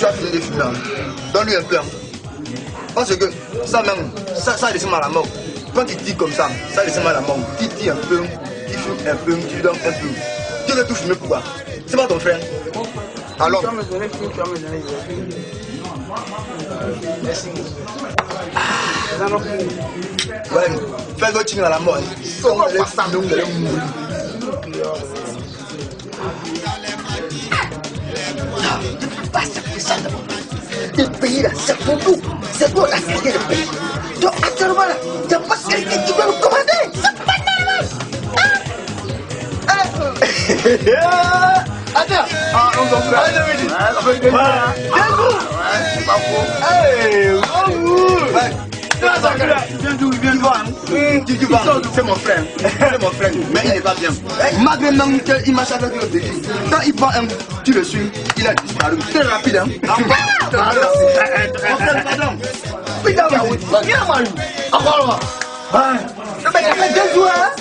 tu as fini de fumer, donne-lui un peu. Parce que ça même, ça laisse mal à la mort. Quand tu dis comme ça laisse mal à la mort. Tu dis un peu, tu fumes un peu, tu donnes un peu. Tu veux tout fumer pourquoi? C'est pas ton frère. Alors. Ouais, fais le chien à la mort. Le pays là, c'est pour nous. C'est toi la cité du pays. Donc actuellement là, il n'y a pas quelqu'un qui veut nous commander. C'est pas normal. Attends. On va faire. C'est pas faux. C'est mon frère. Mais il n'est pas bien. Malgré même qu'il marche avec le défi. Quand il prend un, tu le suis, il a disparu. Très rapide, hein? Pardon. Encore là. Ça fait 2 jours, hein?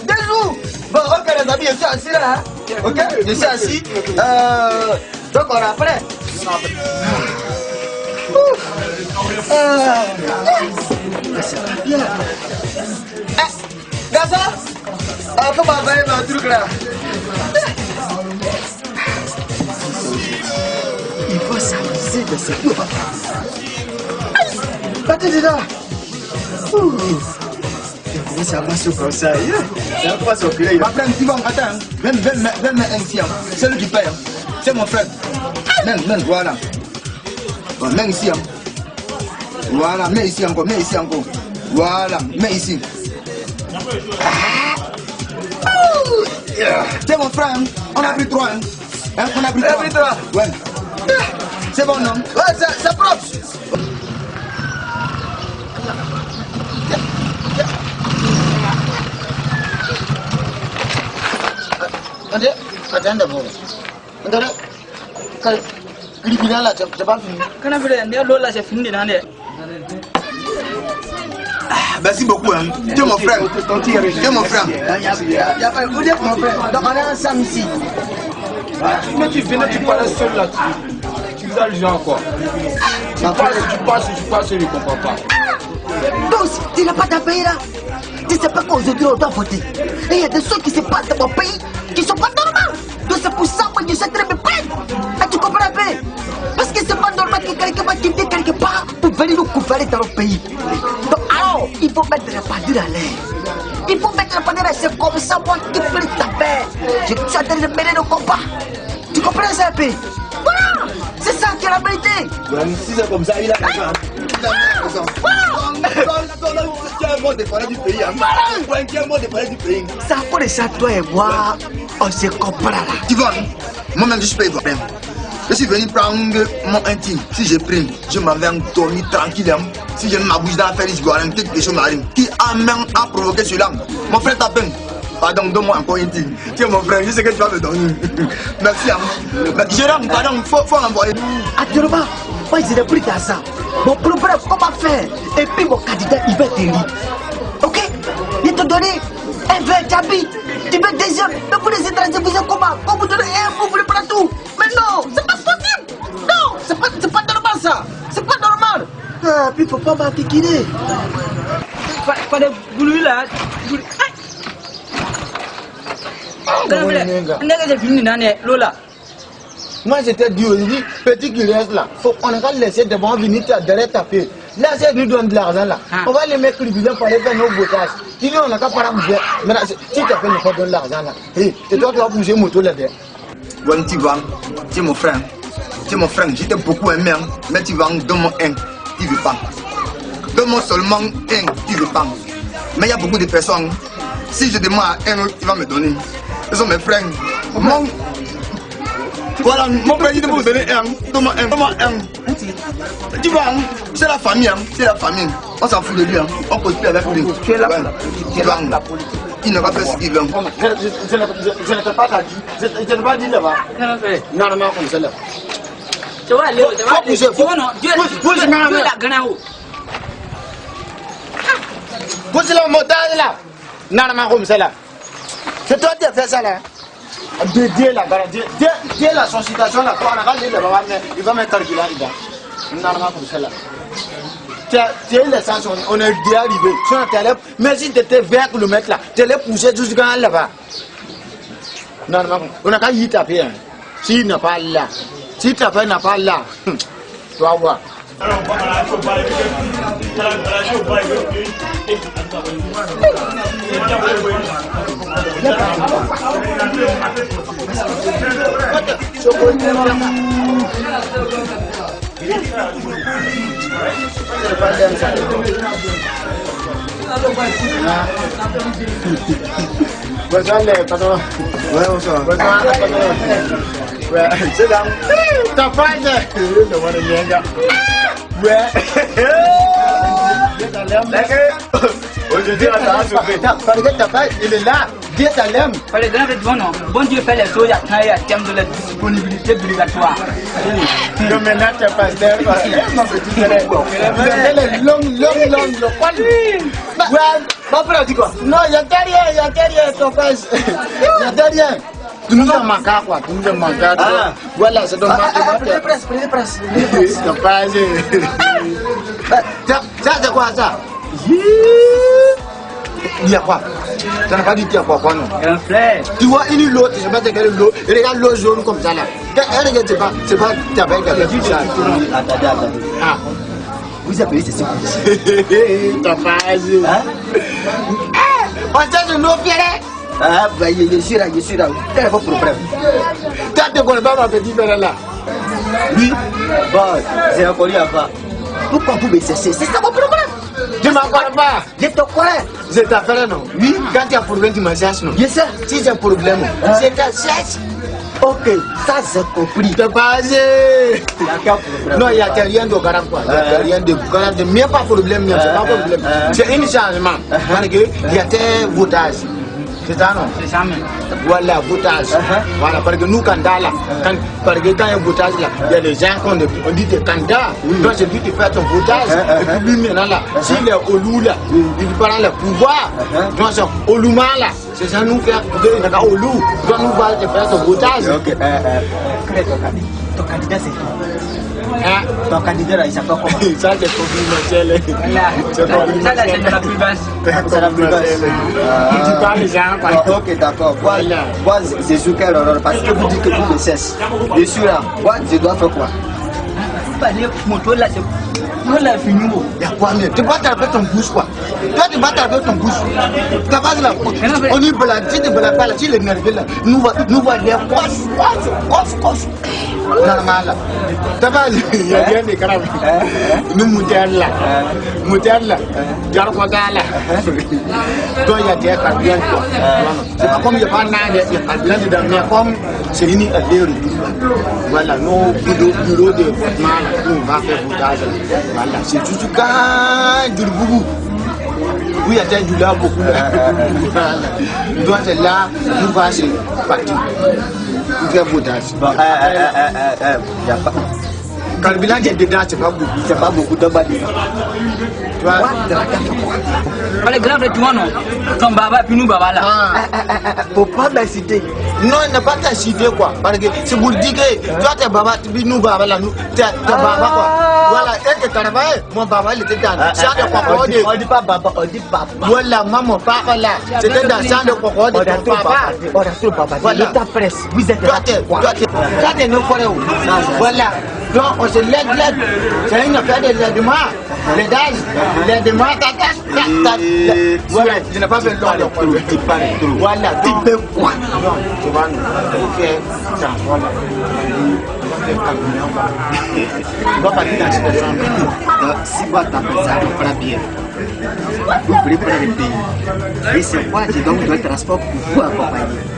2 jours. Bon, ok les amis, je suis assis là. Hein? Ok, je suis assis. Donc on a prêt. C'est pas bien. Gaza, faut m'envoyer un truc là. Il faut s'amuser de ce tour. Partez dedans. Ça va se comme ça. Ça va se reculer. Après, tu vas attends. Même un ici. C'est lui qui paye. C'est mon frère. Même, voilà. Même ici. Voilà, mets ici encore. Voilà, mets ici. C'est mon frère. On a pris 3. On a pris 3. Ouais. C'est bon, non? Ouais, c'est propre. Attends d'abord. Quand il vient là, c'est pas fini. Quand on fait l'eau là, c'est fini dans les. Merci beaucoup, hein. Tu es mon frère. Tu es mon frère. Vous êtes mon frère. Donc on est ensemble ici. Mais tu venais, tu parlais seul là. Tu fais allusion à quoi? Tu passes, je ne comprends pas. Donc, tu n'as pas ta pays là. Tu ne sais pas qu'aujourd'hui on doit voter. Et il y a des choses qui se passent dans mon pays qui ne sont pas normales. Donc c'est pour ça que je suis très me plaindre. Et tu comprends un peu? Parce que c'est pas normal que quelqu'un va quitter quelque part pour venir nous couvrir dans notre pays. Donc alors, il faut mettre la pendule à l'air. Il faut mettre la pendule à l'air. C'est comme ça, moi qui peux taper. Je suis en train de mener nos combats. Tu comprends ça un peu? Voilà! C'est ça qui est la vérité. Si c'est comme ça, il a raison. Tu es un bon défenseur du pays. Tu es un bon défenseur du pays. Ça pour ça, toi et moi, on se comprend là. Tu vois, moi-même je suis pas ivoirien. Je suis venu prendre mon intime. Si j'ai pris, je m'en vais dormir tranquille. Si je m'abouche dans l'affaire ivoirienne, quelque chose m'arrive. Qui a même à provoquer cela? Mon frère t'appelle. Pardon, donne-moi encore une intime. Tu es mon frère, je sais que tu vas me donner. Merci. Jérôme, pardon, faut envoyer. Actuellement, moi je n'ai plus qu'à ça. Mon problème, comment faire? Et puis mon candidat, il va être élu. Ok? Il te donne un verre d'habit. Tu veux des hommes. Mais vous les étrangers, vous êtes comment? On vous donne un, vous voulez pas tout. Mais non, c'est pas possible. Non, c'est pas normal ça. C'est pas normal. Ah, puis il faut pas m'enquiquiner. Pas de boulot là. Moi, je t'ai dit aujourd'hui, petit qui reste là, on va laisser devant venir derrière taper. Là, c'est nous donne de l'argent là. On va les mettre le bilan pour aller faire nos boutages. Sinon, on n'a qu'à pas bouger. Maintenant, si tu as fait, il faut donner l'argent là. Et toi, tu vas bouger moto là-dedans. Ouais, tu vas, tu es mon frère. Tu es mon frère, je t'ai beaucoup aimé, mais tu vas dans mon un, tu ne veux pas. Donne-moi seulement un, tu ne veux pas. Mais il y a beaucoup de personnes, si je demande à un autre, tu vas me donner. Ce sont mes frères. Voilà, mon frère, il vous donner un. Donne-moi un. Tu vois, c'est la famille, c'est la famille. On s'en fout de lui, on copie avec lui. Tu es là, tu es là, la politique. Il ne va pas ce qu'il veut. Je ne t'ai pas dit. Je ne t'ai pas dit là-bas. Non, non, comme ça là. Tu vois, Léo, tu vois, Dieu la ganaou. Pousse le montage là. Non, non, comme ça là. C'est toi qui as fait ça là. Dieu la garantie. Dieu la sollicitation là. On a regardé le baba, il va mettre calculer là. On a remarqué cela. Tu as l'essence, on est déjà arrivé. Mais si tu étais 20 km là, tu allais pousser jusqu'à là-bas. Normalement, on a qu'à y taper. S'il n'a pas là, si tu n'a pas là, tu vas voir. Bonsoir les patrons. Ouais, bonsoir. Bonsoir les patrons. Ouais, c'est là. T'as pas de... Le voilà les gars. Ouais. Aujourd'hui, il est là. Dieu t'aime. Par exemple, bon Dieu fait les choses à terme de la disponibilité obligatoire. Non, maintenant, tu es pasteur. Ma petite élève. Vous avez les longues. Ouais, ma frère dit quoi? Non, il y a derrière, ton fils. Il y a derrière. Tu nous as manqué quoi? Tu nous as manqué. Voilà, c'est ton Presse. C'est pas ça, c'est quoi ça? Il y a quoi? Ça n'a pas dit qu'il y a quoi, non? Un frère. Tu vois, il est l'autre, je sais pas de quelle l'eau. Regarde l'eau jaune comme ça là. Regarde, c'est pas, tu as pas regardé ça. Attendez. Ah. Vous appelez ceci. T'as pas agi. On t'a dit non, Pierre. Ah, bah, je suis là. Quel est votre problème? Tu ne connais pas ma petite Pierre là? Oui. Bon, j'ai reconnu avant. Pourquoi vous me cessez? C'est ça mon problème. Tu ne m'en connais pas. Je te connais. C'est ta frère, non? Oui. Quand tu as un problème, tu me cherches, non? Yes, sir. Si j'ai un problème, c'est ta cherche. Ok, ça j'ai compris. T'as pas agi. Non, il n'y a rien de garant quoi. Il n'y a rien de garant. Mais pas problème, c'est pas problème. C'est un changement. Parce qu'il y a des votages. C'est ça, non? C'est ça même. Voilà, votage. Voilà, parce que nous, candidats là, parce que quand il y a un votage là, il y a des gens qu'on dit des candidats. Donc, c'est lui qui fait son votage. Et puis lui, maintenant là, s'il est au loup là, il prend le pouvoir. Donc, c'est au loup là. C'est ça nous faire au loup. Donc, nous va faire son votage. Ok, ton candidat c'est qui? Ton candidat là, il s'appelle comment? Ça, c'est confidentiel. Ça, c'est de la plus basse. C'est la plus basse. Tu parles les gens, quoi. Ok, d'accord. Moi, c'est sur quel honneur? Parce que vous dites que vous me cessez. Je suis là. Moi, je dois faire quoi? Vous parlez moto là, c'est... Non, là, fini. Il y a quoi, mais tu vas taper ton bouche, quoi. Toi, tu vas taper ton bouche. Tu vas là. On y balade. Si tu balades pas là, si le nerveux là, nous va les coche. Normal là. Tu vas, il y a bien des carabes. Nous moutons là. Jarkota là. Toi, il y a des carabins, quoi. C'est pas comme il n'y a pas de il y a carabins dedans, mais comme c'est une idée. Voilà, nos bureaux de mal, on va faire boutage. Voilà, c'est tout ce cas du boubou. Oui, il y a du là beaucoup. Donc c'est là, nous va se partir. Nous faire boutage. Il n'y a pas. Quand le bilan est dedans, c'est pas beaucoup de bâtiments. Tu vois? Par exemple, tu vois, non? Ton baba, puis nous, baba là. Faut pas m'inciter. Non, il n'a pas qu'à citer quoi. Parce que c'est pour dire que toi, t'es baba, puis nous, baba là, nous, t'es baba quoi. Voilà, et que travailles, mon baba, il était dans le champ de crocodile. On dit pas baba, on dit papa. Voilà, maman, papa là, c'était dans le champ de crocodile. On a tout papa. Voilà. Ta presse, vous êtes là. Toi, t'es nos frères. Voilà. Donc, on se l'aide. C'est une affaire de l'aidement. L'aidement, voilà, je n'ai pas fait long. Tu parles trop. Voilà, tu peux quoi? Non, tu vas nous faire ça. Voilà. Tu vas partir dans cette chambre. Si vous tapez ça, on fera bien. Vous préparez le pays. Et c'est quoi? Je donne le transport pour vous accompagner.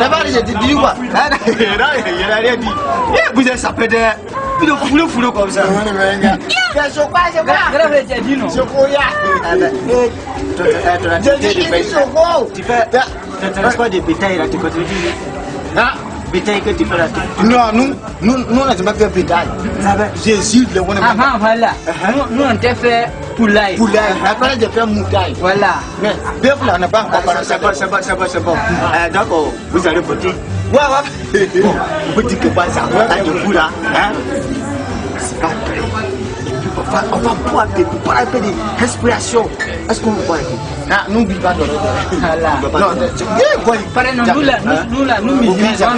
D'abord, je te dis quoi? Il n'a rien dit. Vous êtes sapé de. Vous le foulez comme ça. C'est quoi? C'est quoi? C'est quoi? Tu fais le transport de bétail là, tu continues. Bétail que tu fais là. Non, nous n'avons pas fait bétail. Jésus, le bon. Avant, voilà. Nous, on t'a fait poulaille. Après, j'ai fait moutaille. Voilà. Mais bœuf là, on n'a pas encore parlé. C'est bon. Donc, vous allez voter. Ouais. Bon, vous dites que pas ça. Là, du coup, là, hein? C'est pas vrai. On va boire un peu d'inspiration. Est-ce qu'on voit? Ah, n'oublie pas de Voilà. Non, Nous musulmans,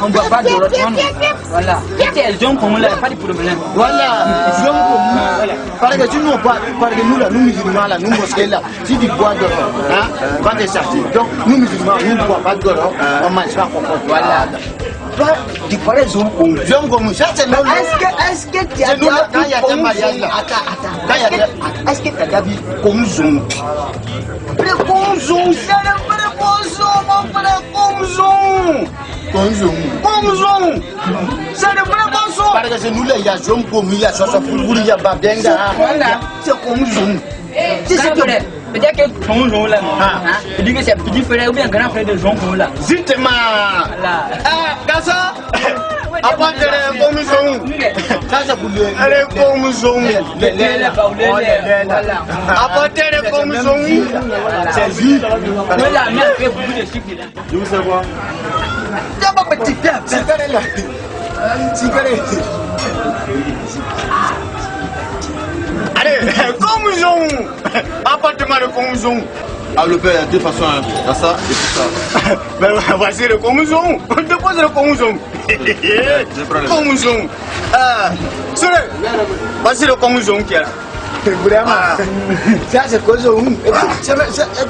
on ne boit pas de rotman. Voilà. C'est les gens comme là, pas de problème. voilà. Parce que si nous, parce que nous, là, nous musulmans, là, nous mosquées, là, si tu bois de l'eau, hein, va te sortir. Donc, nous musulmans, nous ne boivons pas de l'eau, on mange pas comme ça. Voilà. Toi, tu parlais de zoom comme ça, c'est nous. Est-ce que tu as C'est nous, là, quand il y a des mariages, là. Attends. Est-ce que tu as déjà vu comme zoom? Préconzon, c'est le préconzon, mon frère, Comzon. C'est le préconzon. Parce que c'est nous, là, il y a zoom comme il y a ça, il y a babenga. Voilà. C'est comme zoom. Peut-être que ton jour là, je dis que c'est petit frère ou bien grand frère de Jean Paul là. Justement. Voilà. Gasa. Apa tere comme zoom. Ça, c'est pour lui. Elle est comme zoom. Voilà. Apa tere comme zoom. C'est juste. La mère fait beaucoup de sucre là. Je veux savoir. T'as pas petit père. C'est carré là. C'est carré. Allez, comme zoom. Appartement de comme zoom. Ah, le père, il y a deux façons, hein. Il y a ça et tout ça. Mais voici le comouson. On dépose le comouson. Comouson. Voici le comouson qui est là. Vraiment. Ça, c'est quoi ça?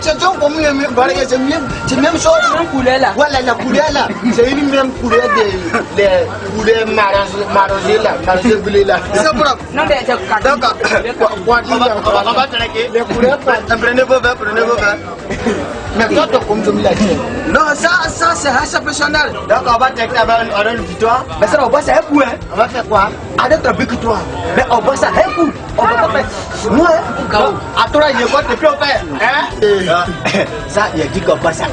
C'est donc comme c'est même chose. Même couleur là. Voilà, la couleur là. C'est une même couleur des couleurs marrosées là. Marrosées bleues là. C'est propre. Non, mais c'est D'accord. On va traquer. Les couleurs. Prenez vos verres. Mais toi, tu comme je l'ai dit. Non, ça c'est assez personnel. Donc, on va traquer on a une victoire. Mais ça, on va faire un coup, hein. On va faire quoi? Avec ta victoire. Mais on va faire un coup. On va pas faire. Moi, À toi, il y a quoi de plus faire? Hein? Ça, il a dit qu'on passe à un.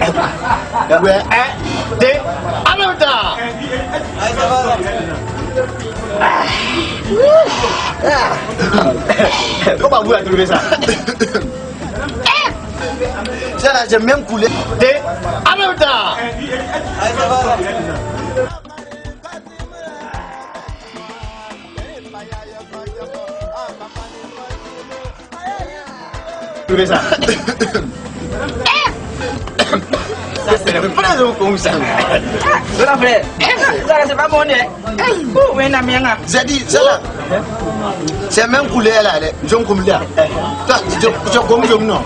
Ouais, un, deux, en même temps. Comment vous avez trouvé ça? Ça là, j'ai même coulé. Deux, en même temps. Trouvé ça? Ça c'est le vrai comme ça. Grand frère. Ça c'est pas bon hein. Oh, mais n'a rien. J'ai dit, ça là. C'est même couleur là, jaune comme là. Tu comme jaune non.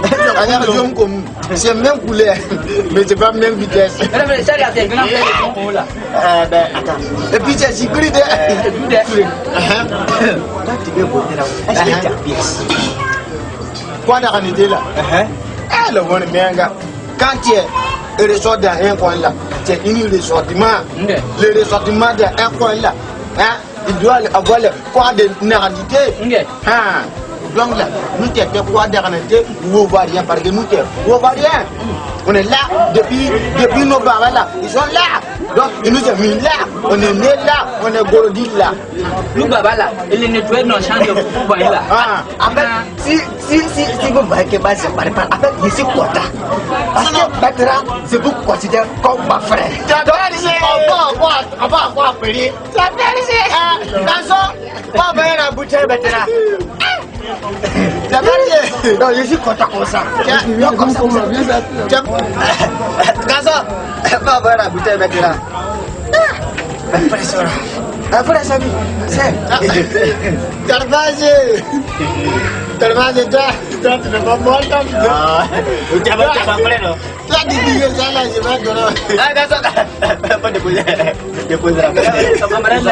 Jaune comme. C'est même couleur, mais c'est pas même vitesse. Grand frère, ça là c'est grand frère de Jean Paul là. Ben attends. Et puis c'est sécurité. Toi, tu veux voter là. Est-ce que tu as pièce? Quoi d'arrêter là? Ah, le bon bien, quand tu es ressort dans un coin là, c'est une ressortiment. Le ressortiment d'un coin là, hein, il doit avoir le quoi de négalité. Hein. Donc là, nous t'es quoi d'arrêter, vous voyez rien parce que nous t'es, vous voyez rien. On est là depuis nos parents là, ils sont là. Donc ils nous ont mis là, on est né là, on est grandi là. Nous baba là, il est nettoyé dans le champ de football là. en fait, si vous voyez que c'est pas en fait, je suis quota. Parce que maintenant, je vous considère comme ma frère. On va appeler. Pas bien la bouteille maintenant. Non, je suis content comme ça. Comme ça, pas bien la bouteille maintenant. Frère Samy, c'est. Tervase, toi, tu ne vas pas mourir. Tu vas pas prêt, non? Toi, tu dis que ça là, je vais donner. Ah, d'accord. Pas de poser. Camarade là,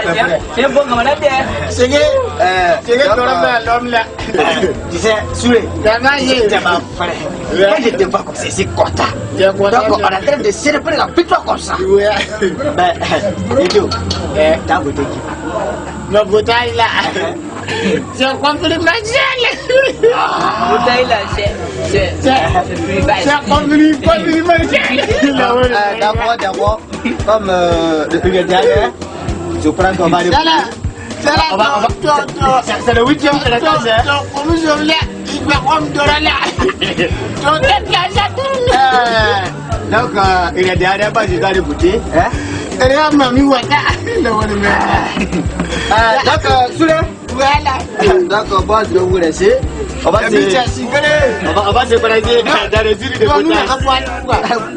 c'est un bon camarade. C'est que tu auras l'homme là. Tu sais, Soulé, Tervase, tu vas prêt. Moi, je te vois comme ça, c'est content. Donc, on est en train de célébrer la victoire comme ça. Ben, et tout. T'as voté qui? ma bouteille là. C'est compris ma gêne. Bouteille là, c'est plus bas. C'est compris ma gêne. D'abord, comme depuis le dernier, je prends ton mari. C'est le 8e de la classe. Donc, il est derrière pas, je dois l'écouter. D'accord, Soulé. Voilà. D'accord, bon, je vais vous laisser. On va se connecter dans les îles de Côte.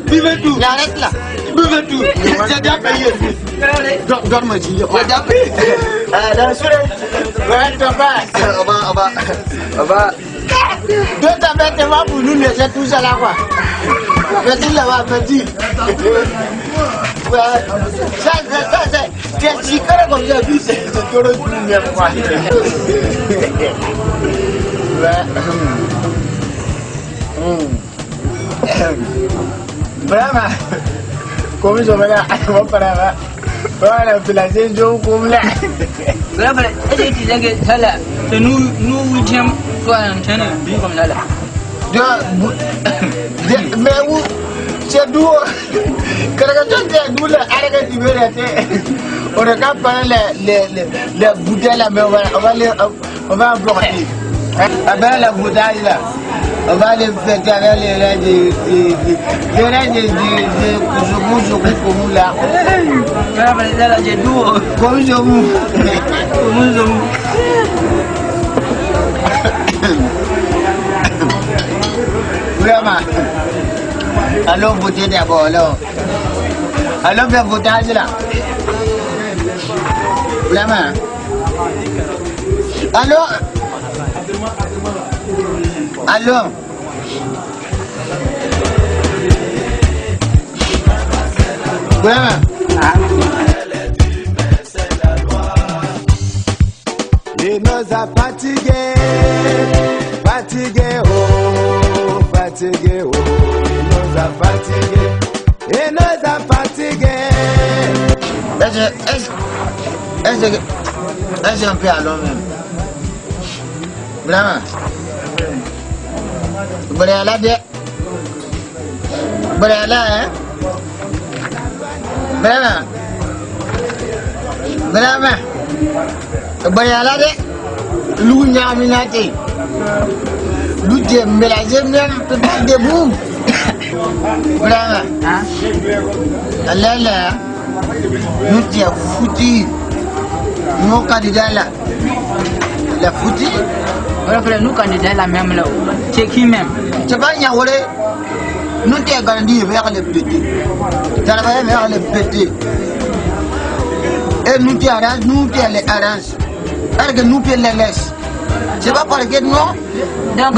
Buvez tout. Arrête là. Buvez tout. J'ai déjà payé. Donne-moi, j'ai déjà payé. Dans Soulé. Ouais, on va. Deux tablettes pour nous laisser tout ça là, quoi. Petit là-bas, petit. Ça, c'est chicoré comme ça, puis c'est tout le même, quoi. Vraiment, comme je vais là, on va pas là. Voilà, la saison comme là. Vraiment, est-ce que tu sais que ça là, c'est nous 8e, toi, un chien, comme ça là. Mais où c'est d'où c'est d'où là, arrête de dire on regarde pas les bouteilles là, mais on va bloquer. Avec la bouteille là, on va les faire avec les reins de comme là. Vraiment, ça là, j'ai d'où. Comme je vous. Vraiment. Alors votez d'abord alors. Alors bien voter là. Vraiment. Alors. Vraiment. Il nous a fatigués, fatigués, oh, fatigués, oh, il nous a fatigués, il nous a fatigués. Est-ce qu'on peut alors même? Vraiment. Vous allez là, hein? Vraiment. Bayalade, Lou Naminati, Lou Mélagé même peut-être debout. Voilà. Là, nous t'as foutu. Nos candidats là. La foutu. Voilà, nous candidats là même là. C'est qui même? C'est pas Niaolé. Nous t'as grandi vers les petits. Travailler vers les petits. Et nous t'y arrange, nous t'y les arrange. Parce que nous t'y les laisse. C'est pas parce que non. Donc,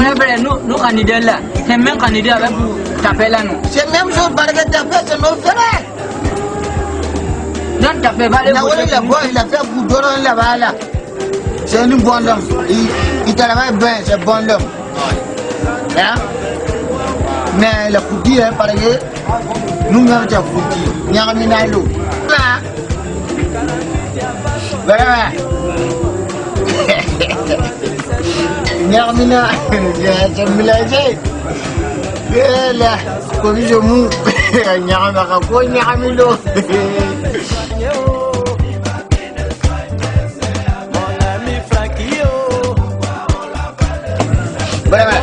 nous candidats là, c'est même candidat avec vous taper là, non? C'est la même chose parce que taper, c'est nos frères. Non, taper pas les voix. Il a fait pour donner là-bas là. C'est un bon homme. Il travaille bien, c'est un bon homme. Hein? Mais le foutu, hein, parce que nous-mêmes, c'est foutu. Il y a un minalo. Voilà. Nyamina, je me l'ai dit. Là, comme je mou, nyamina, quoi, nyamilo. Voilà.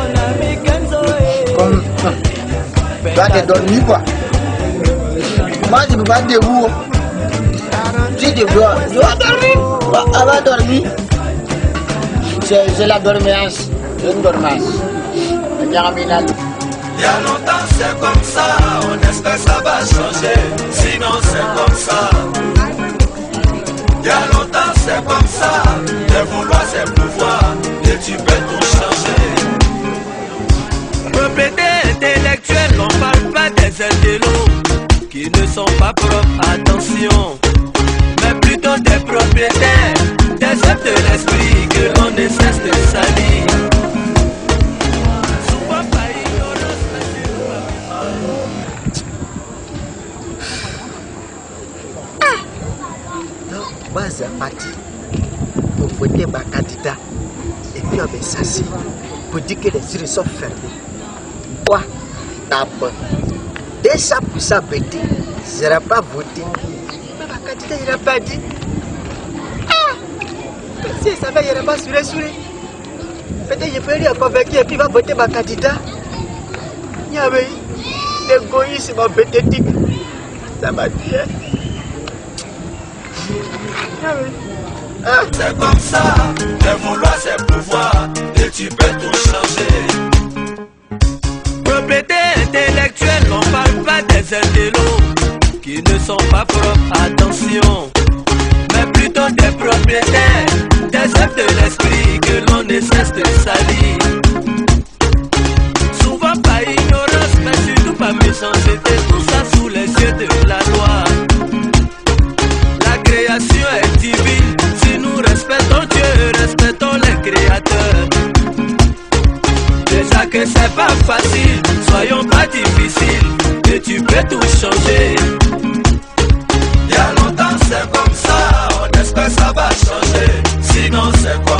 Comme toi, tu dormi quoi? Moi, je ne peux pas te voir. Si tu dois dormir, elle va dormir. C'est la dormance, une dormance. Il y a longtemps c'est comme ça, on espère que ça va changer, sinon c'est comme ça. Il y a longtemps c'est comme ça, le vouloir c'est pouvoir, et tu peux tout changer. Propriété intellectuelle, on parle pas des intellos qui ne sont pas propres, attention. Mais plutôt des propriétaires, des êtres de l'esprit que l'on ne cesse de salir. Souvent par ignorance, moi, c'est parti pour voter ma candidat et puis on va s'asseoir pour dire que les yeux sont fermés. Quoi? D'abord, déjà pour ça, petit, je n'aurai pas voté. Mais ma candidat, il n'a pas dit. Si ça va, il n'y aura pas souré. Peut-être je ferai convaincu et puis il va voter ma candidat. Yahweh, l'égoïsme pathétique. Ça m'a tué. C'est comme ça, de vouloir c'est pouvoir, et tu peux tout changer. Propriété intellectuelle, on parle pas des intellos qui ne sont pas propres, attention, mais plutôt des propriétaires, des œuvres de l'esprit que l'on ne cesse de salir. Souvent par ignorance, mais surtout par méchanceté, tout ça sous les yeux de la loi. La création est divine, si nous respectons Dieu, respectons les créateurs. Déjà que c'est pas facile, soyons pas difficiles, et tu peux tout changer. Il y a longtemps c'est comme ça, on espère ça va changer, sinon c'est quoi?